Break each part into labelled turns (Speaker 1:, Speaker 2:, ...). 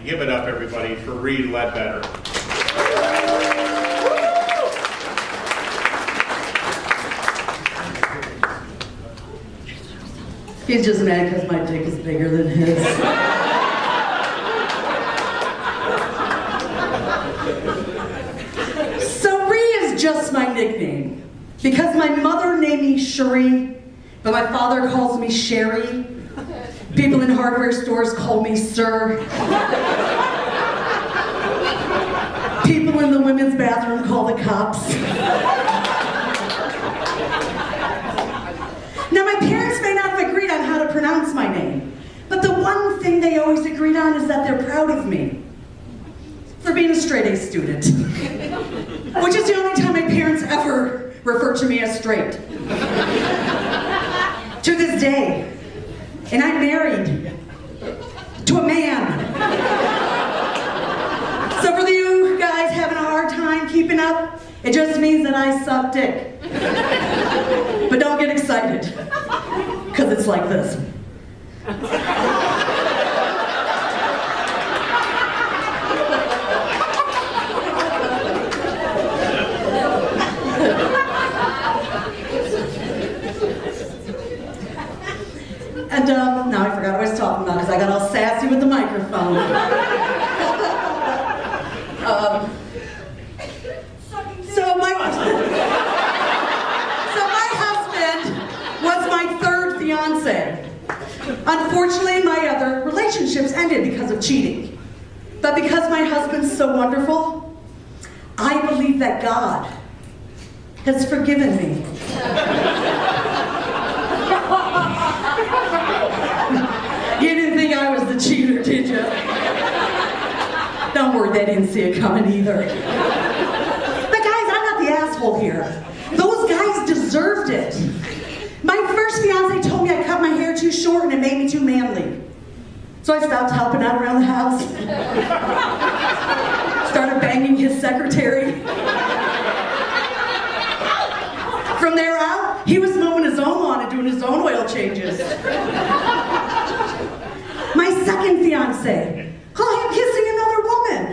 Speaker 1: Give it up, everybody, for Reed Ledbetter.
Speaker 2: He's just mad because my dick is bigger than his. So Ree is just my nickname. Because my mother named me Cherie, but my father calls me Sherry. People in hardware stores call me Sir. People in the women's bathroom call the cops. Now, my parents may not have agreed on how to pronounce my name, but the one thing they always agreed on is that they're proud of me for being a straight-A student, which is the only time my parents ever referred to me as straight. To this day, and I'm married to a man. So for you guys having a hard time keeping up, it just means that I suck dick. But don't get excited, because it's like this. And now I forgot what I was talking about because I got all sassy with the microphone. So my husband was my third fiance. Unfortunately, my other relationships ended because of cheating. But because my husband's so wonderful, I believe that God has forgiven me. You didn't think I was the cheater, did you? Don't worry, they didn't see it coming either. But guys, I'm not the asshole here. Those guys deserved it. My first fiance told me I cut my hair too short and it made me too manly. So I stopped helping out around the house. Started banging his secretary. From there out, he was mowing his own lawn and doing his own oil changes. My second fiance, call him kissing another woman.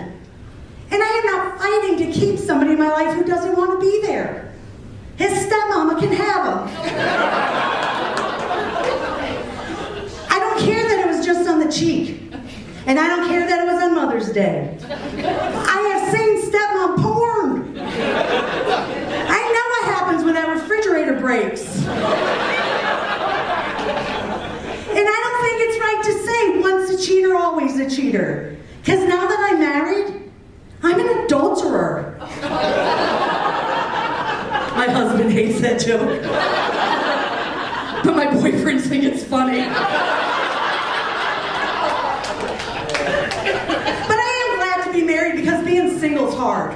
Speaker 2: And I am not fighting to keep somebody in my life who doesn't want to be there. His stepmama can have him. I don't care that it was just on the cheek. And I don't care that it was on Mother's Day. I have seen stepmom porn. I know what happens when that refrigerator breaks. And I don't think it's right to say once a cheater, always a cheater. Because now that I'm married, I'm an adulterer. My husband hates that joke. But my boyfriends think it's funny. But I am glad to be married because being single's hard.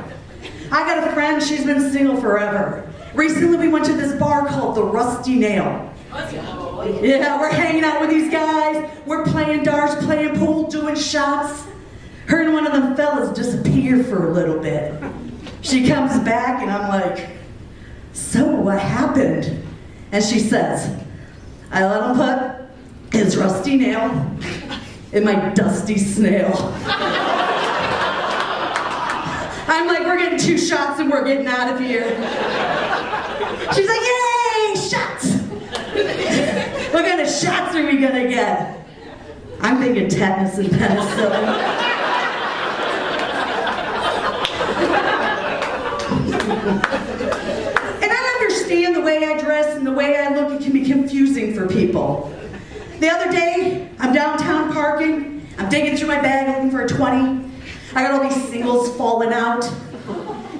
Speaker 2: I got a friend, she's been single forever. Recently we went to this bar called the Rusty Nail. Yeah, we're hanging out with these guys. We're playing darts, playing pool, doing shots. Her and one of them fellas disappear for a little bit. She comes back and I'm like, so what happened? And she says, I let him put his rusty nail in my dusty snail. I'm like, we're getting 2 shots and we're getting out of here. She's like, yay, shots. What kind of shots are we gonna get? I'm thinking tetanus and penicillin. And I understand the way I dress and the way I look, it can be confusing for people. The other day, I'm downtown parking, I'm digging through my bag looking for a 20. I got all these singles falling out.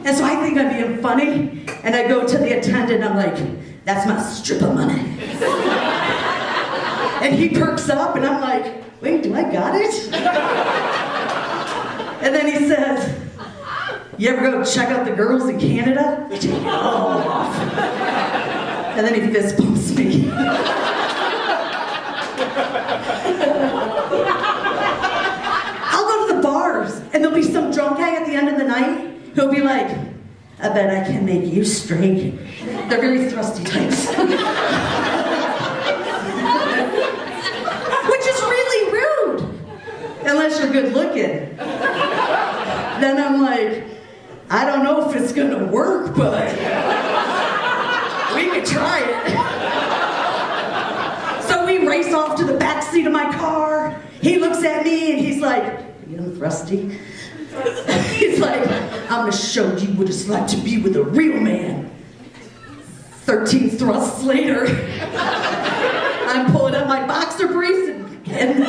Speaker 2: And so I think I'm being funny, and I go to the attendant, I'm like, that's my strip of money. And he perks up, and I'm like, wait, do I got it? And then he says, you ever go check out the girls in Canada? They take it all off. And then he fist bumps me. I'll go to the bars, and there'll be some drunk guy at the end of the night who'll be like, I bet I can make you straight. They're very thrusty types. Which is really rude. unless you're good looking. Then I'm like, I don't know if it's gonna work, but we could try it. So we race off to the back seat of my car. He looks at me and he's like, you know, Rusty. He's like, I'm gonna show you what it's like to be with a real man. 13 thrusts later, I'm pulling up my boxer briefs and we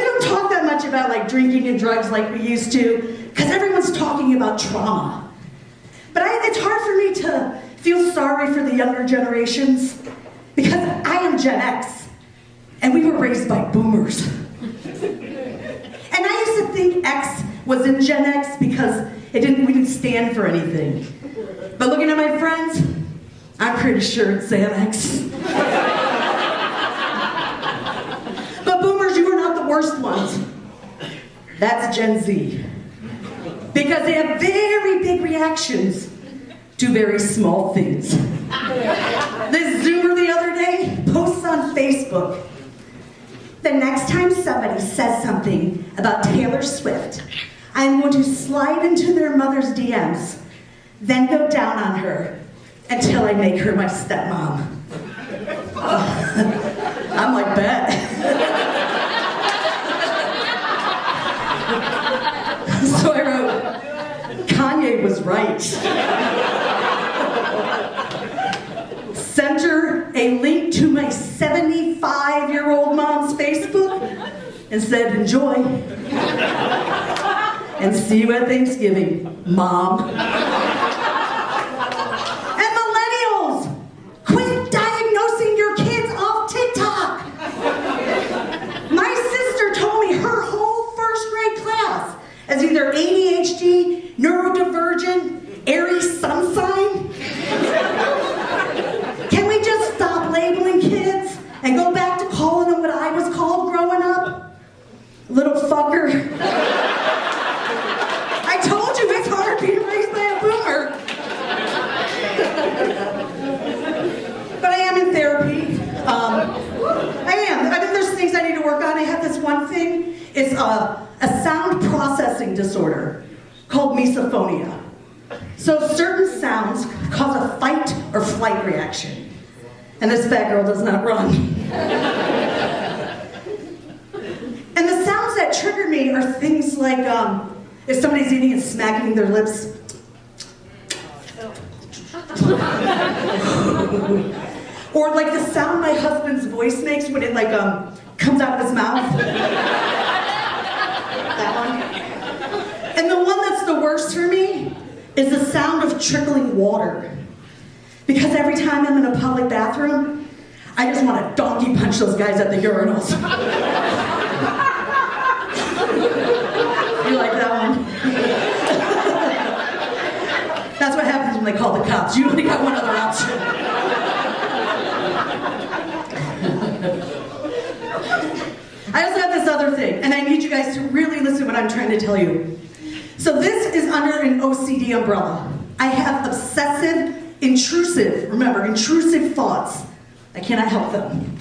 Speaker 2: don't talk that much about like drinking and drugs like we used to, because everyone's talking about trauma. But it's hard for me to feel sorry for the younger generations, because I am Gen X, and we were raised by boomers. And I used to think X was in Gen X because we didn't stand for anything. But looking at my friends, I'm pretty sure it's Xanax. But boomers, you are not the worst ones. That's Gen Z. Because they have very big reactions to very small things. This Zoomer the other day posts on Facebook, the next time somebody says something about Taylor Swift, I'm going to slide into their mother's DMs, then go down on her until I make her my stepmom. I'm like, bet. So I wrote, Kanye was right. Sent her a link to my 75-year-old mom's Facebook and said, enjoy. And see you at Thanksgiving, Mom. And millennials, quit diagnosing your kids off TikTok. My sister told me her whole first grade class is either ADHD, neurodivergent, Aries sun sign. Can we just stop labeling kids and go back to calling them what I was called growing up? Little fucker. I told you it's hard being raised by a boomer. But I am in therapy. I am. I think there's things I need to work on. I have this one thing. It's a sound processing disorder called misophonia. So certain sounds cause a fight or flight reaction. And this fat girl does not run. And the sounds that trigger me are things like if somebody's eating and smacking their lips. Or like the sound my husband's voice makes when it like comes out of his mouth. That one. And the one that's the worst for me is the sound of trickling water. Because every time I'm in a public bathroom, I just want to donkey punch those guys at the urinals. You like that one? That's what happens when they call the cops. You only got one other option. I also have this other thing, and I need you guys to really listen to what I'm trying to tell you. So this is under an OCD umbrella. I have obsessive, intrusive thoughts. I cannot help them.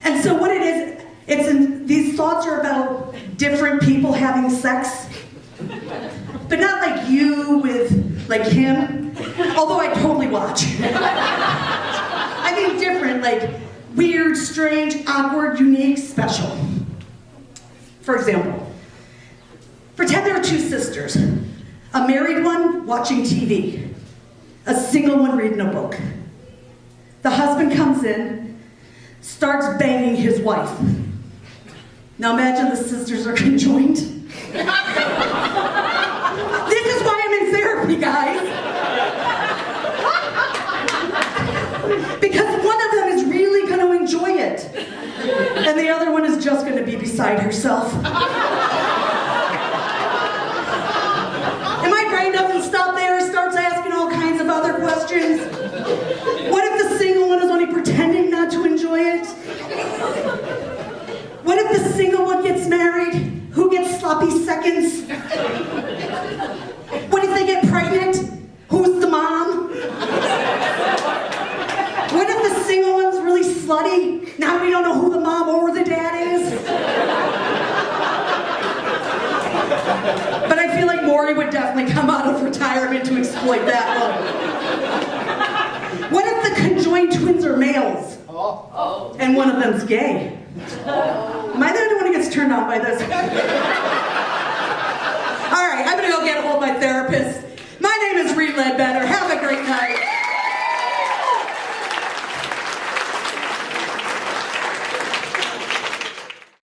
Speaker 2: And so what it is, these thoughts are about different people having sex, but not like you with like him, although I totally watch. I mean different, like weird, strange, awkward, unique, special. For example, pretend there are two sisters, a married one watching TV, a single one reading a book. The husband comes in, starts banging his wife. Now imagine the sisters are conjoined. This is why I'm in therapy, guys. Because one of them is really going to enjoy it, and the other one is just going to be beside herself. And my brain doesn't stop there, it starts asking all kinds of other questions. What if the single one is only pretending not to enjoy it? What if the single one gets married? Who gets sloppy seconds? What if they get pregnant? Who's the mom? What if the single one's really slutty? Now we don't know who the mom or definitely come out of retirement to exploit that one. What if the conjoined twins are males? And one of them's gay? Am I the only one who gets turned on by this? All right, I'm gonna go get a hold of my therapist. My name is Reed Ledbetter. Have a great night.